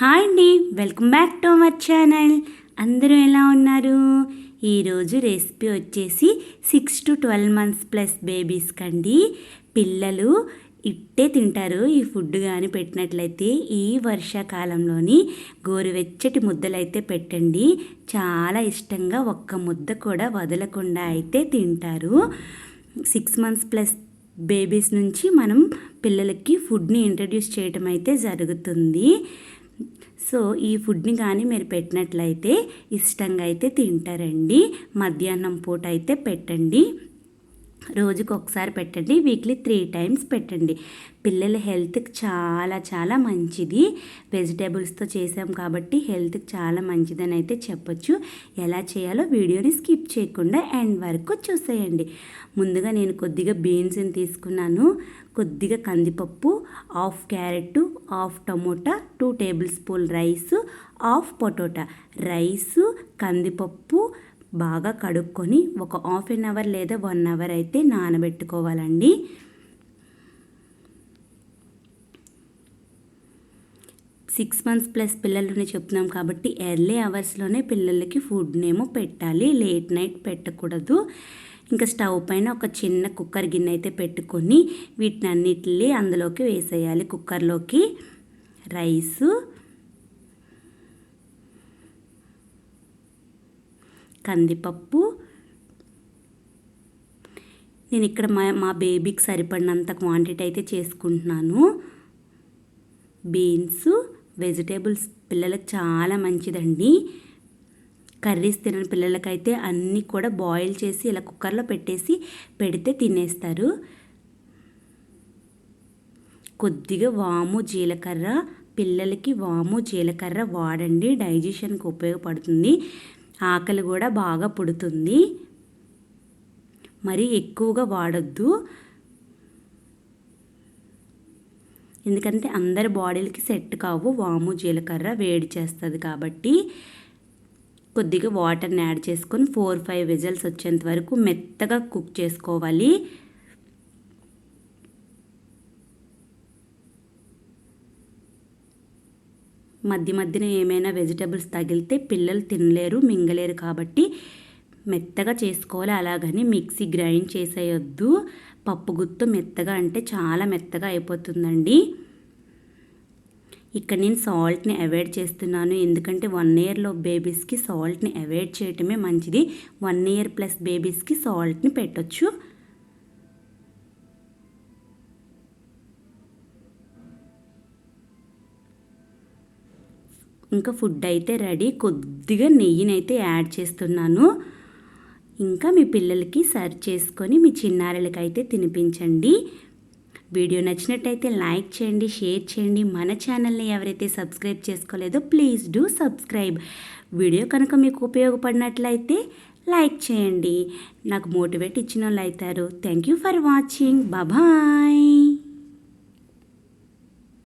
Hi అండి, welcome back to our channel. అందరూ ఎలా ఉన్నారు? ఈరోజు రెసిపీ వచ్చేసి 6 to 12 months ప్లస్ బేబీస్ కండి. పిల్లలు ఇట్టే తింటారు. ఈ ఫుడ్ కానీ పెట్టినట్లయితే ఈ వర్షాకాలంలోని గోరువెచ్చటి ముద్దలైతే పెట్టండి. చాలా ఇష్టంగా ఒక్క ముద్ద కూడా వదలకుండా అయితే తింటారు. 6 months ప్లస్ బేబీస్ నుంచి మనం పిల్లలకి ఫుడ్ని ఇంట్రడ్యూస్ చేయటం అయితే జరుగుతుంది. సో ఈ ఫుడ్ని కానీ మీరు పెట్టినట్లయితే ఇష్టంగా అయితే తింటారండి. మధ్యాహ్నం పూట అయితే పెట్టండి. రోజుకు ఒకసారి పెట్టండి. వీక్లీ 3 times పెట్టండి. పిల్లల హెల్త్కి చాలా చాలా మంచిది. వెజిటేబుల్స్తో చేసాం కాబట్టి హెల్త్కి చాలా మంచిదని అయితే చెప్పొచ్చు. ఎలా చేయాలో వీడియోని స్కిప్ చేయకుండా ఎండ్ వరకు చూసేయండి. ముందుగా నేను కొద్దిగా బీన్స్ని తీసుకున్నాను, కొద్దిగా కందిపప్పు, half carrot, half tomato, 2 tablespoon rice, half potato. Rice కందిపప్పు బాగా కడుక్కొని ఒక ½ an hour లేదా 1 hour అయితే నానబెట్టుకోవాలండి. సిక్స్ మంత్స్ ప్లస్ పిల్లలని చెప్తున్నాం కాబట్టి ఎర్లీ అవర్స్లోనే పిల్లలకి ఫుడ్నేమో పెట్టాలి, లేట్ నైట్ పెట్టకూడదు. ఇంకా స్టవ్ పైన ఒక చిన్న కుక్కర్ గిన్నె అయితే పెట్టుకొని వీటిని అన్నిటిని అందులోకి వేసేయాలి. కుక్కర్లోకి రైసు, కందిపప్పు, నేను ఇక్కడ మా బేబీకి సరిపడినంత క్వాంటిటీ అయితే చేసుకుంటున్నాను. బీన్స్, వెజిటేబుల్స్ పిల్లలకు చాలా మంచిదండి. కర్రీస్ తినని పిల్లలకైతే అన్నీ కూడా బాయిల్ చేసి ఇలా కుక్కర్లో పెట్టేసి పెడితే తినేస్తారు. కొద్దిగా వాము, జీలకర్ర, పిల్లలకి వాము జీలకర్ర వాడండి, డైజెషన్కి ఉపయోగపడుతుంది. ఆకలి కూడా బాగా పుడుతుంది. మరి ఎక్కువగా వాడొద్దు, ఎందుకంటే అందరి బాడీలకి సెట్ కావు. వాము జీలకర్ర వేడి చేస్తుంది కాబట్టి కొద్దిగా వాటర్ని యాడ్ చేసుకొని 4-5 విజిల్స్ వచ్చేంత వరకు మెత్తగా కుక్ చేసుకోవాలి. మధ్య మధ్యన ఏమైనా వెజిటబుల్స్ తగిలితే పిల్లలు తినలేరు, మింగలేరు కాబట్టి మెత్తగా చేసుకోవాలి. అలాగని మిక్సీ గ్రైండ్ చేసేయొద్దు. పప్పు గుత్తు మెత్తగా అంటే చాలా మెత్తగా అయిపోతుందండి. ఇక్కడ నేను సాల్ట్ని అవాయిడ్ చేస్తున్నాను, ఎందుకంటే 1 year బేబీస్కి సాల్ట్ని అవాయిడ్ చేయటమే మంచిది. 1 year ప్లస్ బేబీస్కి సాల్ట్ని పెట్టొచ్చు. ఇంకా ఫుడ్ అయితే రెడీ. కొద్దిగా నెయ్యినైతే యాడ్ చేస్తున్నాను. ఇంకా మీ పిల్లలకి సర్వ్ చేసుకొని మీ చిన్నారులకైతే తినిపించండి. వీడియో నచ్చినట్టయితే లైక్ చేయండి, షేర్ చేయండి. మన ఛానల్ని ఎవరైతే సబ్స్క్రైబ్ చేసుకోలేదో ప్లీజ్ డూ సబ్స్క్రైబ్. వీడియో కనుక మీకు ఉపయోగపడినట్లయితే లైక్ చేయండి. నాకు మోటివేట్ ఇచ్చిన వాళ్ళు అవుతారు. Thank you for watching. Bye.